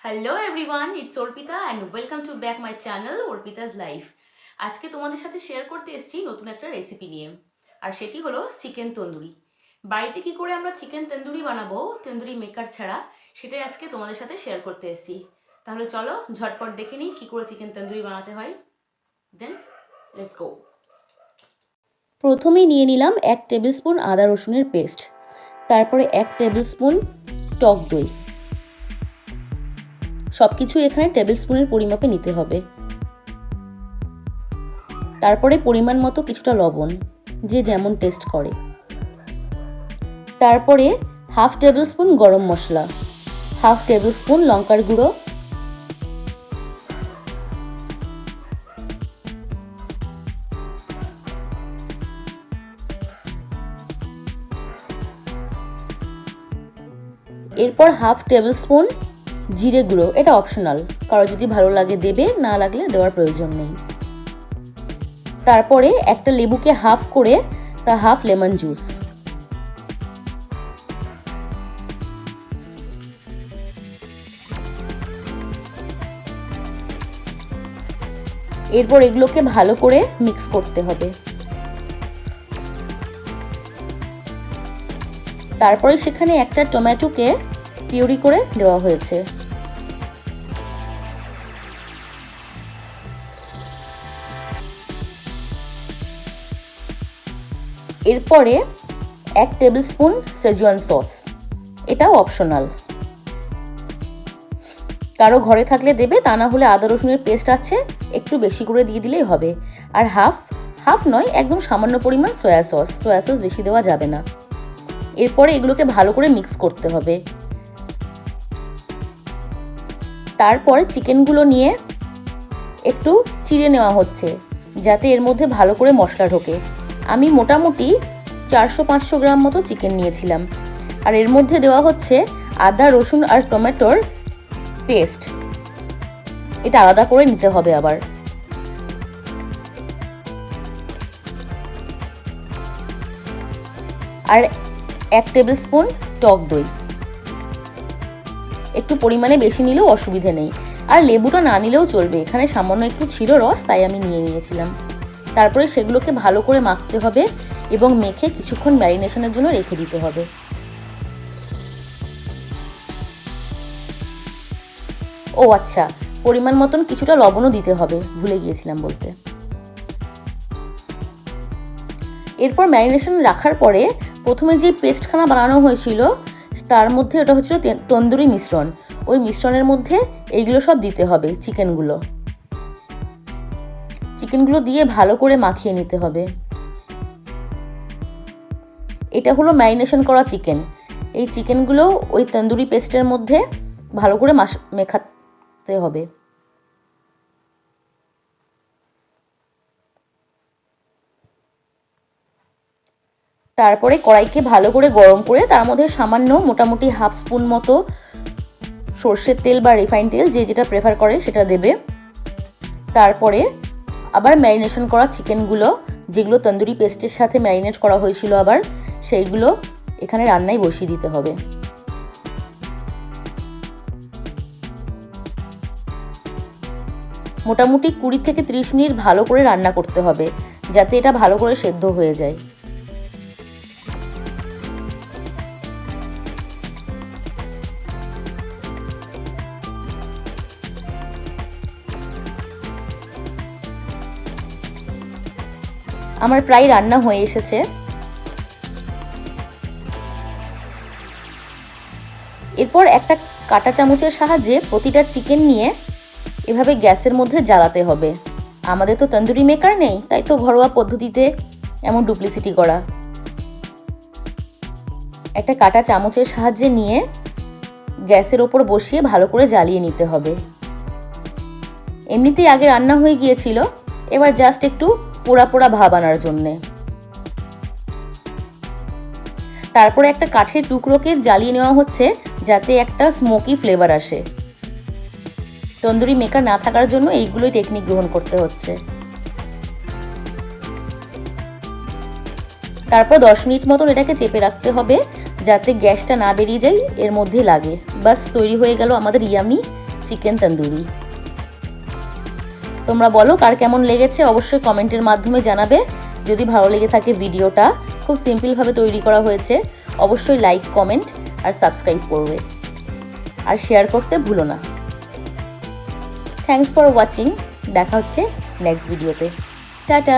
Hello everyone, it's Arpita and welcome to back my channel Arpita's life. আজকে তোমাদের সাথে share করতে এসেছি নতুন একটা রেসিপি নিয়ে, আর সেটি হলো চিকেন তন্দুরি। বাড়িতে কি করে আমরা চিকেন তন্দুরি বানাবো তন্দুরি মেকার ছাড়া, সেটাই আজকে তোমাদের সাথে শেয়ার করতে এসেছি। তাহলে চলো ঝটপট দেখে নিই কী করে চিকেন তন্দুরি বানাতে হয়। Then let's go. প্রথমেই নিয়ে নিলাম 1 টেবিল স্পুন আদা রসুনের পেস্ট, তারপরে 1 টেবিল স্পুন টক দই। সব কিছু এখানে টেবিল স্পুনের পরিমাপে নিতে হবে। তারপরে পরিমাণ মতো কিছুটা লবণ, যে যেমন টেস্ট করে। তারপরে হাফ টেবিল স্পুন গরম মশলা, হাফ টেবিল স্পুন লঙ্কার গুঁড়ো, এরপর হাফ টেবিল স্পুন জিরে গুঁড়ো। এটা অপশনাল, কারো যদি ভালো লাগে দেবে, না লাগলে দেওয়ার প্রয়োজন নেই। তারপরে একটা লেবুকে হাফ করে তা হাফ লেমন জুস। এরপর এগুলোকে ভালো করে মিক্স করতে হবে। তারপরে সেখানে একটা টমেটোকে পিউরি করে দেওয়া হয়েছে। এরপরে 1 টেবিল স্পুন সেজওয়ান সস, এটাও অপশনাল, কারো ঘরে থাকলে দেবে, তা না হলে আদা রসুনের পেস্ট আছে, একটু বেশি করে দিয়ে দিলেই হবে। আর হাফ নয়, একদম সামান্য পরিমাণ সয়া সস বেশি দেওয়া যাবে না। এরপরে এগুলোকে ভালো করে মিক্স করতে হবে। তারপর চিকেনগুলো নিয়ে একটু চিড়ে নেওয়া হচ্ছে, যাতে এর মধ্যে ভালো করে মশলা ঢোকে। আমি মোটামুটি 400-500 গ্রাম মতো চিকেন নিয়েছিলাম। আর এর মধ্যে দেওয়া হচ্ছে আদা রসুন আর টমেটোর পেস্ট, এটা আলাদা করে নিতে হবে আবার। আর 1 টেবিল স্পুন টক দই, একটু পরিমাণে বেশি নিলেও অসুবিধে নেই। আর লেবুটা না নিলেও চলবে, এখানে সামান্য একটু ছিল রস, তাই আমি নিয়ে নিয়েছিলাম। তারপরে সেগুলোকে ভালো করে মাখতে হবে এবং মেখে কিছুক্ষণ ম্যারিনেশনের জন্য রেখে দিতে হবে। ও আচ্ছা, পরিমাণ মতন কিছুটা লবণও দিতে হবে, ভুলে গিয়েছিলাম বলতে। এরপর ম্যারিনেশন রাখার পরে প্রথমে যে পেস্টখানা বানানো হয়েছিল তার মধ্যে ওটা হচ্ছিল তন্দুরি মিশ্রণ। ওই মিশ্রণের মধ্যে এইগুলো সব দিতে হবে। চিকেনগুলো দিয়ে ভালো করে মাখিয়ে নিতে হবে। এটা হলো ম্যারিনেশন করা চিকেন। এই চিকেনগুলো ওই তন্দুরি পেস্টের মধ্যে ভালো করে মেখাতে হবে। তারপরে কড়াইকে ভালো করে গরম করে তার মধ্যে সামান্য মোটামুটি হাফ স্পুন মতো সর্ষের তেল বা রিফাইন্ড তেল, যে যেটা প্রেফার করে সেটা দেবে। তারপরে আবার ম্যারিনেশন করা চিকেনগুলো, যেগুলো তন্দুরি পেস্টের সাথে ম্যারিনেট করা হয়েছিল আবার, সেইগুলো এখানে রান্নায় বসিয়ে দিতে হবে। মোটামুটি 20 থেকে 30 মিনিট ভালো করে রান্না করতে হবে, যাতে এটা ভালো করে সেদ্ধ হয়ে যায়। আমার প্রায় রান্না হয়ে এসেছে। এরপর একটা কাঁটা চামচের সাহায্যে প্রতিটা চিকেন নিয়ে এভাবে গ্যাসের মধ্যে জ্বালাতে হবে। আমাদের তো তন্দুরি মেকার নেই, তাই তো ঘরোয়া পদ্ধতিতে এমন ডুপ্লিসিটি করা। একটা কাঁটা চামচের সাহায্যে নিয়ে গ্যাসের ওপর বসিয়ে ভালো করে জ্বালিয়ে নিতে হবে। এমনিতেই আগে রান্না হয়ে গিয়েছিল, এবার জাস্ট একটু পোড়া পোড়া ভাব আনার জন্যে। তারপরে একটা কাঠের টুকরোকে জ্বালিয়ে নেওয়া হচ্ছে, যাতে একটা স্মোকি ফ্লেভার আসে। তন্দুরি মেকার না থাকার জন্য এইগুলোই টেকনিক গ্রহণ করতে হচ্ছে। তারপর 10 মিনিট মতন এটাকে চেপে রাখতে হবে, যাতে গ্যাসটা না বেরিয়ে যায়, এর মধ্যে লাগে। বাস তৈরি হয়ে গেল আমাদের ইয়ামি চিকেন তন্দুরি। তোমরা বলো কার কেমন লেগেছে, অবশ্যই কমেন্টের মাধ্যমে জানাবে। যদি ভালো লেগে থাকে ভিডিওটা, খুব সিম্পলভাবে তৈরি করা হয়েছে, অবশ্যই লাইক, কমেন্ট আর সাবস্ক্রাইব করবে, আর শেয়ার করতে ভুলো না। Thanks for watching. দেখা হচ্ছে নেক্সট ভিডিওতে। টাটা।